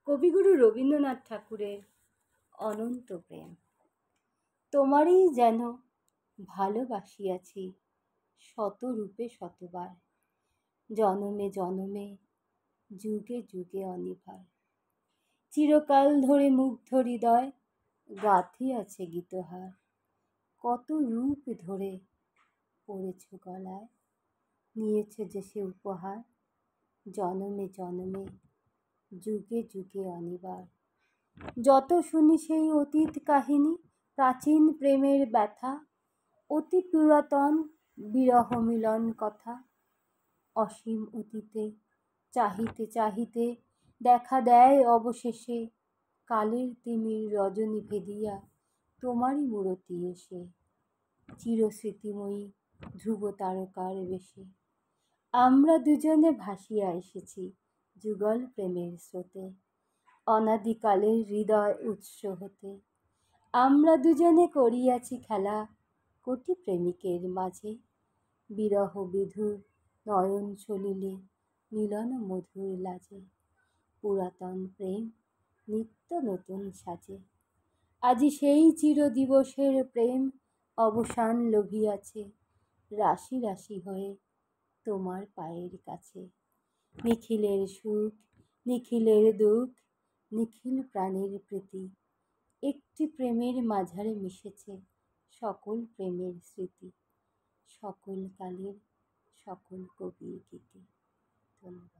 কবিগুরু রবীন্দ্রনাথ ঠাকুরের অনন্ত প্রেম। তোমারই যেন ভালোবাসিয়াছি শত রূপে শতবার, জনমে জনমে যুগে যুগে অনিভার। চিরকাল ধরে মুগ্ধ হৃদয় গাঁথিয়াছে গীতহার, কত রূপ ধরে পড়েছ গলায়, নিয়েছ যে সে উপহার, জনমে জনমে যুগে যুগে অনিবার। যত শুনি সেই অতীত কাহিনী, প্রাচীন প্রেমের ব্যথা, অতি পুরাতন বিরহ মিলন কথা, অসীম অতীতে চাহিতে চাহিতে দেখা দেয় অবশেষে কালের তিমির রজনী ভেদিয়া তোমারই মূরতি এসে, চিরস্মৃতিময়ী ধ্রুব তারকার বেশে। আমরা দুজনে ভাসিয়া এসেছি যুগল প্রেমের স্রোতে, অনাদিকালের হৃদয় উৎস হতে। আমরা দুজনে করিয়াছি খেলা কোটি প্রেমিকের মাঝে, বিরহ বিধুর নয়ন চলিলে মিলন মধুর লাজে, পুরাতন প্রেম নিত্য নতুন সাজে। আজি সেই চির দিবসের প্রেম অবসান লভিয়াছে, রাশি রাশি হয়ে তোমার পায়ের কাছে। নিখিলের সুখ নিখিলের দুঃখ নিখিল প্রাণের প্রীতি, একটি প্রেমের মাঝারে মিশেছে সকল প্রেমের স্মৃতি, সকল কালের সকল কবির গীতি। ধন্যবাদ।